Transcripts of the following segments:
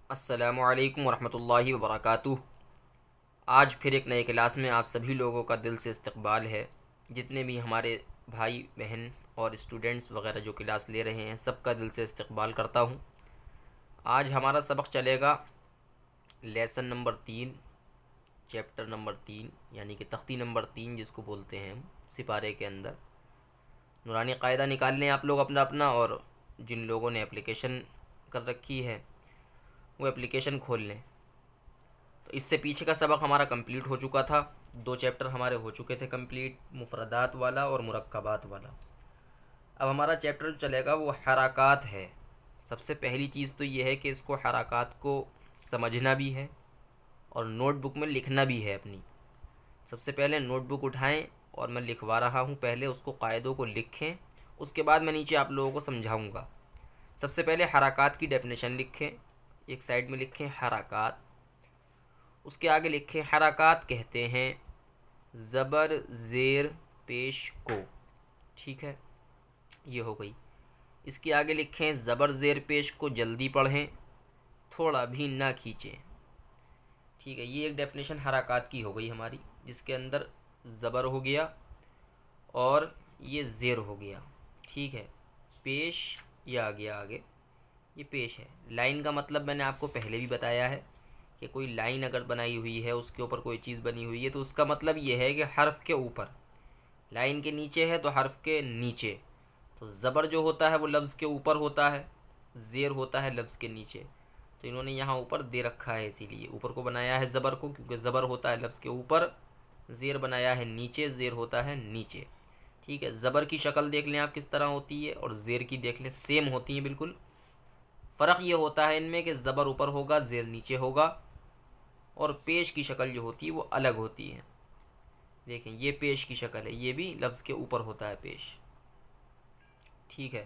السلام علیکم ورحمۃ اللہ وبرکاتہ۔ آج پھر ایک نئے کلاس میں آپ سبھی لوگوں کا دل سے استقبال ہے۔ جتنے بھی ہمارے بھائی بہن اور اسٹوڈنٹس وغیرہ جو کلاس لے رہے ہیں، سب کا دل سے استقبال کرتا ہوں۔ آج ہمارا سبق چلے گا لیسن نمبر 3، چیپٹر نمبر 3، یعنی کہ تختی نمبر 3 جس کو بولتے ہیں ہم سپارے کے اندر۔ نورانی قاعدہ نکال لیں آپ لوگ اپنا اپنا، اور جن لوگوں نے اپلیکیشن کر رکھی ہے وہ اپلیکیشن کھول لیں۔ تو اس سے پیچھے کا سبق ہمارا کمپلیٹ ہو چکا تھا، 2 چیپٹر ہمارے ہو چکے تھے کمپلیٹ، مفردات والا اور مرکبات والا۔ اب ہمارا چیپٹر جو چلے گا وہ حرکات ہے۔ سب سے پہلی چیز تو یہ ہے کہ اس کو حرکات کو سمجھنا بھی ہے اور نوٹ بک میں لکھنا بھی ہے اپنی۔ سب سے پہلے نوٹ بک اٹھائیں اور میں لکھوا رہا ہوں، پہلے اس کو قاعدوں کو لکھیں، اس کے بعد میں نیچے آپ لوگوں کو سمجھاؤں گا۔ سب سے پہلے حرکات کی ڈیفینیشن لکھیں، ایک سائڈ میں لکھیں حرکات، اس کے آگے لکھیں حرکات کہتے ہیں زبر زیر پیش کو، ٹھیک ہے، یہ ہو گئی۔ اس کے آگے لکھیں زبر زیر پیش کو جلدی پڑھیں، تھوڑا بھی نہ کھینچیں، ٹھیک ہے۔ یہ ایک ڈیفینیشن حرکات کی ہو گئی ہماری، جس کے اندر زبر ہو گیا اور یہ زیر ہو گیا، ٹھیک ہے۔ پیش یہ آ گیا آگے، یہ پیش ہے۔ لائن کا مطلب میں نے آپ کو پہلے بھی بتایا ہے کہ کوئی لائن اگر بنائی ہوئی ہے، اس کے اوپر کوئی چیز بنی ہوئی ہے، تو اس کا مطلب یہ ہے کہ حرف کے اوپر، لائن کے نیچے ہے تو حرف کے نیچے۔ تو زبر جو ہوتا ہے وہ لفظ کے اوپر ہوتا ہے، زیر ہوتا ہے لفظ کے نیچے۔ تو انہوں نے یہاں اوپر دے رکھا ہے، اسی لیے اوپر کو بنایا ہے زبر کو، کیونکہ زبر ہوتا ہے لفظ کے اوپر، زیر بنایا ہے نیچے، زیر ہوتا ہے نیچے، ٹھیک ہے۔ زبر کی شکل دیکھ لیں آپ کس طرح ہوتی ہے، اور زیر کی دیکھ لیں، سیم ہوتی ہیں بالکل۔ فرق یہ ہوتا ہے ان میں کہ زبر اوپر ہوگا، زیر نیچے ہوگا، اور پیش کی شکل جو ہوتی ہے وہ الگ ہوتی ہے۔ دیکھیں یہ پیش کی شکل ہے، یہ بھی لفظ کے اوپر ہوتا ہے پیش، ٹھیک ہے۔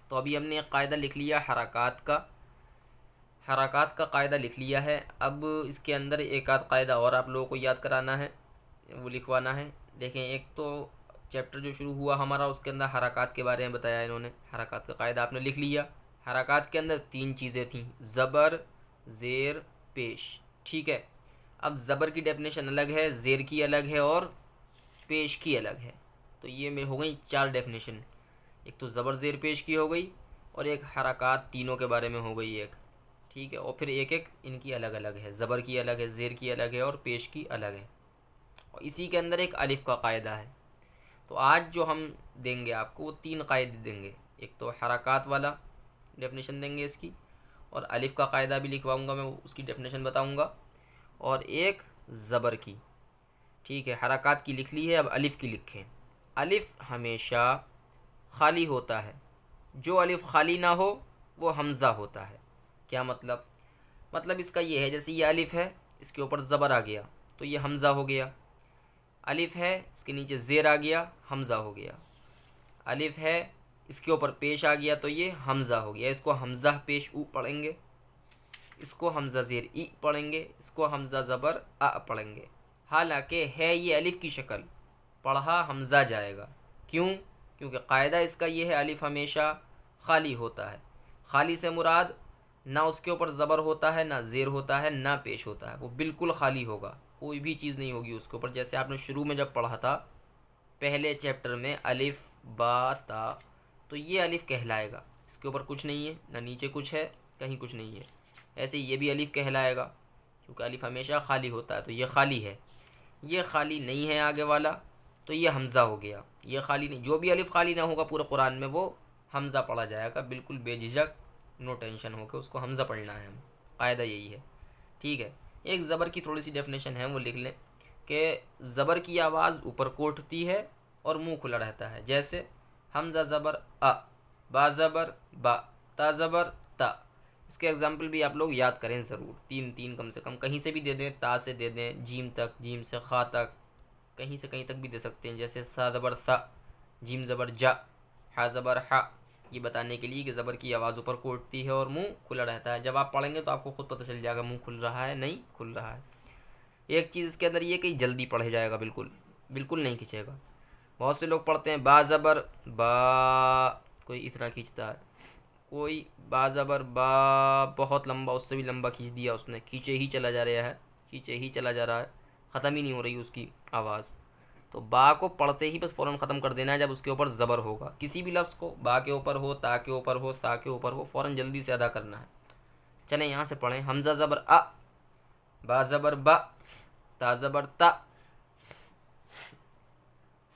تو ابھی ہم نے ایک قاعدہ لکھ لیا حرکات کا، حرکات کا قاعدہ لکھ لیا ہے۔ اب اس کے اندر ایک آدھ قاعدہ اور آپ لوگوں کو یاد کرانا ہے، وہ لکھوانا ہے۔ دیکھیں ایک تو چیپٹر جو شروع ہوا ہمارا، اس کے اندر حرکات کے بارے میں بتایا انہوں نے، حرکات کا قاعدہ آپ نے لکھ لیا۔ حرکات کے اندر 3 چیزیں تھیں، زبر زیر پیش، ٹھیک ہے۔ اب زبر کی ڈیفینیشن الگ ہے، زیر کی الگ ہے، اور پیش کی الگ ہے۔ تو یہ میں ہو گئی 4 ڈیفینیشن، ایک تو زبر زیر پیش کی ہو گئی، اور ایک حرکات تینوں کے بارے میں ہو گئی ایک، ٹھیک ہے۔ اور پھر ایک ایک ان کی الگ الگ ہے، زبر کی الگ ہے، زیر کی الگ ہے، اور پیش کی الگ ہے۔ اور اسی کے اندر ایک الف کا قاعدہ ہے۔ تو آج جو ہم دیں گے آپ کو وہ 3 قاعدے دیں گے، ایک تو حرکات والا ڈیفینیشن دیں گے اس کی، اور الف کا قاعدہ بھی لکھواؤں گا میں، اس کی ڈیفینیشن بتاؤں گا، اور ایک زبر کی، ٹھیک ہے۔ حرکات کی لکھ لی ہے، اب الف کی لکھیں۔ الف ہمیشہ خالی ہوتا ہے، جو الف خالی نہ ہو وہ حمزہ ہوتا ہے۔ کیا مطلب؟ مطلب اس کا یہ ہے، جیسے یہ الف ہے، اس کے اوپر زبر آ گیا تو یہ حمزہ ہو گیا۔ الف ہے، اس کے نیچے زیر آ گیا، حمزہ ہو گیا۔ الف ہے، اس کے اوپر پیش آ گیا تو یہ حمزہ ہو گیا۔ اس کو حمزہ پیش او پڑھیں گے، اس کو حمزہ زیر ای پڑھیں گے، اس کو حمزہ زبر ا پڑھیں گے۔ حالانکہ ہے یہ الف کی شکل، پڑھا حمزہ جائے گا، کیوں؟ کیونکہ قاعدہ اس کا یہ ہے الف ہمیشہ خالی ہوتا ہے۔ خالی سے مراد نہ اس کے اوپر زبر ہوتا ہے، نہ زیر ہوتا ہے، نہ پیش ہوتا ہے، وہ بالکل خالی ہوگا، کوئی بھی چیز نہیں ہوگی اس کے اوپر۔ جیسے آپ نے شروع میں جب پڑھا تھا پہلے چیپٹر میں الف با تا، تو یہ الف کہلائے گا، اس کے اوپر کچھ نہیں ہے، نہ نیچے کچھ ہے، کہیں کچھ نہیں ہے۔ ایسے یہ بھی الف کہلائے گا، کیونکہ الف ہمیشہ خالی ہوتا ہے، تو یہ خالی ہے۔ یہ خالی نہیں ہے آگے والا، تو یہ حمزہ ہو گیا۔ یہ خالی نہیں، جو بھی الف خالی نہ ہوگا پورے قرآن میں وہ حمزہ پڑھا جائے گا، بالکل بے جھجک، نو ٹینشن ہو کے اس کو حمزہ پڑھنا ہے ہم، قاعدہ یہی ہے، ٹھیک ہے۔ ایک زبر کی تھوڑی سی ڈیفینیشن ہے، وہ لکھ لیں کہ زبر کی آواز اوپر کو اٹھتی ہے اور منہ کھلا رہتا ہے، جیسے حمزہ زبر ا، با زبر با، تا زبر تا۔ اس کے ایگزامپل بھی آپ لوگ یاد کریں ضرور، 3 کم سے کم، کہیں سے بھی دے دیں، تا سے دے دیں، جیم تک، جیم سے خا تک، کہیں سے کہیں تک بھی دے سکتے ہیں، جیسے سا زبر سا، جیم زبر جا، ہا زبر ہا، یہ بتانے کے لیے کہ زبر کی آواز اوپر کو اٹھتی ہے اور منہ کھلا رہتا ہے۔ جب آپ پڑھیں گے تو آپ کو خود پتہ چل جائے گا منہ کھل رہا ہے نہیں کھل رہا ہے۔ ایک چیز اس کے اندر یہ کہ جلدی پڑھے جائے گا، بالکل بالکل نہیں کھنچے گا۔ بہت سے لوگ پڑھتے ہیں با زبر با، کوئی اتنا کھینچتا ہے، کوئی با زبر با بہت لمبا، اس سے بھی لمبا کھینچ دیا اس نے، کھینچے ہی چلا جا رہا ہے، کھینچے ہی چلا جا رہا ہے، ختم ہی نہیں ہو رہی اس کی آواز. تو با کو پڑھتے ہی بس فوراً ختم کر دینا ہے جب اس کے اوپر زبر ہوگا. کسی بھی لفظ کو با کے اوپر ہو، تا کے اوپر ہو، سا کے اوپر ہو، فوراً جلدی سے ادا کرنا ہے. چلیں یہاں سے پڑھیں. حمزہ زبر ا، با زبر با، تا زبر تا،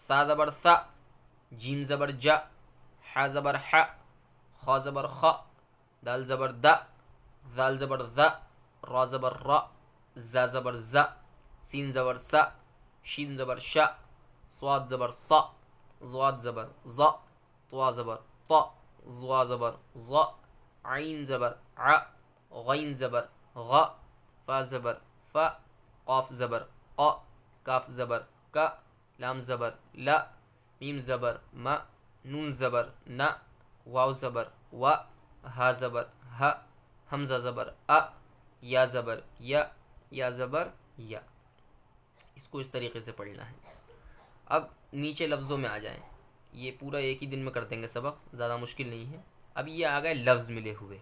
سا زبر سا، جیم زبر جا، ح زبر ح، خا زبر خ، دال زبر دا، زال زبر ذا، را زبر را، زا زبر زا، سین زبر سا، شین زبر شا، صاد زبر صا، ضاد زبر ضا، طوا زبر طا، ضوا زبر ضا، عین زبر ع، غین زبر غ، فا زبر فا، قاف زبر قا، کاف زبر کا، لام زبر لا، میم زبر ما، نون زبر نا، واو زبر و، ہا زبر ہ، حمزہ زبر ا، یا زبر یا زبر یا. اس کو اس طریقے سے پڑھنا ہے. اب نیچے لفظوں میں آ جائیں. یہ پورا ایک ہی دن میں کر دیں گے سبق، زیادہ مشکل نہیں ہے. اب یہ آ گئے لفظ ملے ہوئے.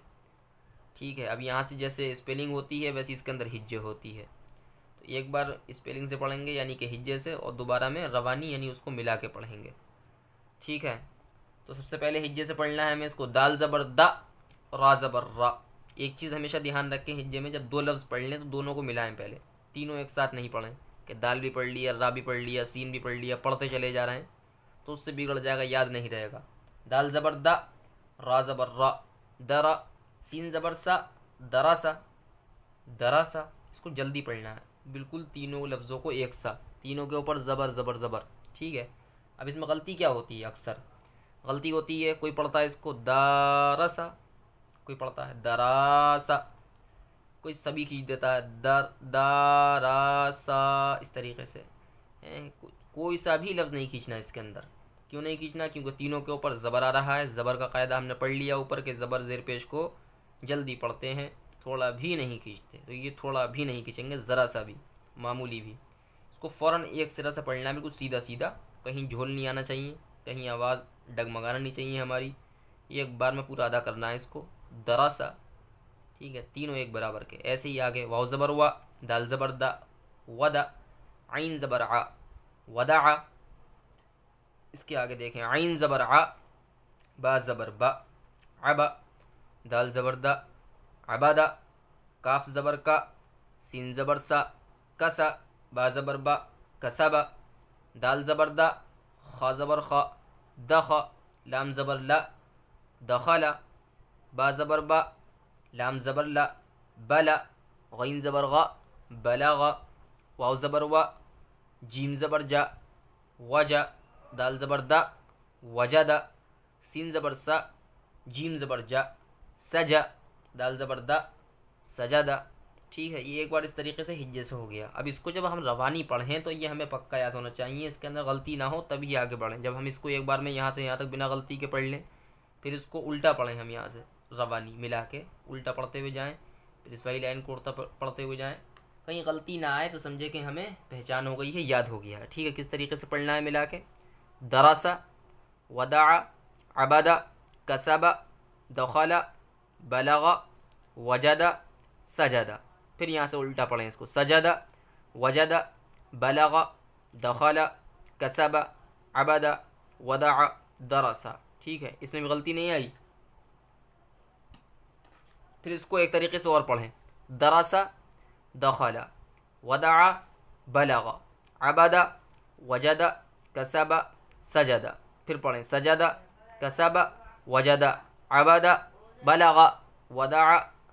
ٹھیک ہے، اب یہاں سے جیسے اسپیلنگ ہوتی ہے ویسے اس کے اندر ہجے ہوتی ہے. تو ایک بار اسپیلنگ سے پڑھیں گے یعنی کہ ہجے سے، اور دوبارہ میں روانی یعنی اس کو ملا کے پڑھیں گے. ٹھیک ہے، تو سب سے پہلے ہجے سے پڑھنا ہے ہمیں اس کو. دال زبر دا، را زبر را. ایک چیز ہمیشہ دھیان رکھیں ہجے میں، جب دو لفظ پڑھ لیں تو دونوں کو ملائیں پہلے، تینوں ایک ساتھ نہیں پڑھیں کہ دال بھی پڑھ لیا، را بھی پڑھ لیا، سین بھی پڑھ لیا، پڑھتے چلے جا رہے ہیں تو اس سے بگڑ جائے گا، یاد نہیں رہے گا. دال زبر دا، را زبر را، درا، سین زبر سا، درا سا، درا سا. اس کو جلدی پڑھنا ہے بالکل، تینوں لفظوں کو ایک ساتھ، تینوں کے اوپر زبر زبر زبر. ٹھیک ہے. اب اس میں غلطی کیا ہوتی ہے؟ اکثر غلطی ہوتی ہے، کوئی پڑھتا ہے اس کو دارسا، کوئی پڑھتا ہے دراسا، کوئی سبھی کھینچ دیتا ہے در داراسا، اس طریقے سے. کوئی سا بھی لفظ نہیں کھینچنا اس کے اندر. کیوں نہیں کھینچنا؟ کیونکہ تینوں کے اوپر زبر آ رہا ہے. زبر کا قاعدہ ہم نے پڑھ لیا اوپر کے زبر زیر پیش کو جلدی پڑھتے ہیں، تھوڑا بھی نہیں کھینچتے. تو یہ تھوڑا بھی نہیں کھینچیں گے، ذرا سا بھی، معمولی بھی. اس کو فوراً ایک سرا سے پڑھنا ہے، بالکل سیدھا سیدھا، کہیں جھول نہیں آنا چاہیے، کہیں آواز ڈگمگانا نہیں چاہیے ہماری. یہ ایک بار میں پورا ادا کرنا ہے اس کو. دراسا. ٹھیک ہے، تینوں ایک برابر کے. ایسے ہی آگے واو زبر وا، دال زبر دا، ودا، عین زبر ع، ودع. اس کے آگے دیکھیں، عین زبر ع، با زبر با، عبا، دال زبر دا، عبادا، کاف زبر کا، سین زبر سا، کسا، با زبر با، کسبا، دال زبر دا، خا زبر خا، دخا، لام زبر لا، دخلا، با زبر با، لام زبر لا، بلا، غین زبر غا، بلغا، واو زبر وا، جیم زبر جا، وجا، دال زبر دا، وجدا، سین زبر سا، جیم زبر جا، سجا، دال زبر دا، سجدا. ٹھیک ہے، یہ ایک بار اس طریقے سے ہجے سے ہو گیا. اب اس کو جب ہم روانی پڑھیں تو یہ ہمیں پکا یاد ہونا چاہیے، اس کے اندر غلطی نہ ہو تبھی آگے بڑھیں. جب ہم اس کو ایک بار میں یہاں سے یہاں تک بنا غلطی کے پڑھ لیں، پھر اس کو الٹا پڑھیں، ہم یہاں سے روانی ملا کے الٹا پڑھتے ہوئے جائیں، پھر اس والی لائن کو الٹا پڑھتے ہوئے جائیں. کہیں غلطی نہ آئے تو سمجھے کہ ہمیں پہچان ہو گئی ہے، یاد ہو گیا ہے. ٹھیک ہے، کس طریقے سے پڑھنا ہے ملا کے. دراسا، ودع، عبدا، کسبا، دخلا، بلغا، وجدا، سجدا. پھر یہاں سے الٹا پڑھیں اس کو. سجدا، وجدا، بلغا، دخلا، کسبا، عبدا، ودع، درسا. ٹھیک ہے، اس میں بھی غلطی نہیں آئی. پھر اس کو ایک طریقے سے اور پڑھیں. درسا، دخلا، ودع، بلغا، عبدا، وجدا، کسبا، سجدا. پھر پڑھیں سجدا، کسبا، وجدا، عبدا، بلغا، ودع،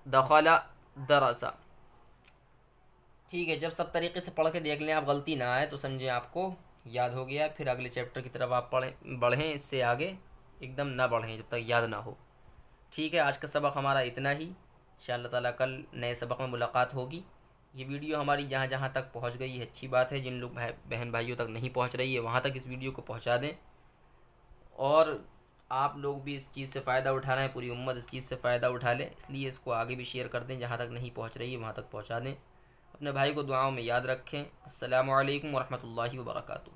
دخلا، درسا. ٹھیک ہے، جب سب طریقے سے پڑھ کے دیکھ لیں آپ، غلطی نہ آئے تو سمجھیں آپ کو یاد ہو گیا. پھر اگلے چیپٹر کی طرف آپ بڑھیں، اس سے آگے ایک دم نہ بڑھیں جب تک یاد نہ ہو. ٹھیک ہے، آج کا سبق ہمارا اتنا ہی. انشاءاللہ تعالیٰ کل نئے سبق میں ملاقات ہوگی. یہ ویڈیو ہماری جہاں جہاں تک پہنچ گئی ہے اچھی بات ہے. جن لوگ بہن بھائیوں تک نہیں پہنچ رہی ہے وہاں تک اس ویڈیو کو پہنچا دیں. اور آپ لوگ بھی اس چیز سے فائدہ اٹھا رہے ہیں، پوری امت اس چیز سے فائدہ اٹھا لیں، اس لیے اس کو آگے بھی شیئر کر دیں. جہاں تک نہیں پہنچ رہی ہے وہاں تک پہنچا دیں. اپنے بھائی کو دعاؤں میں یاد رکھیں. السلام علیکم ورحمۃ اللہ وبرکاتہ.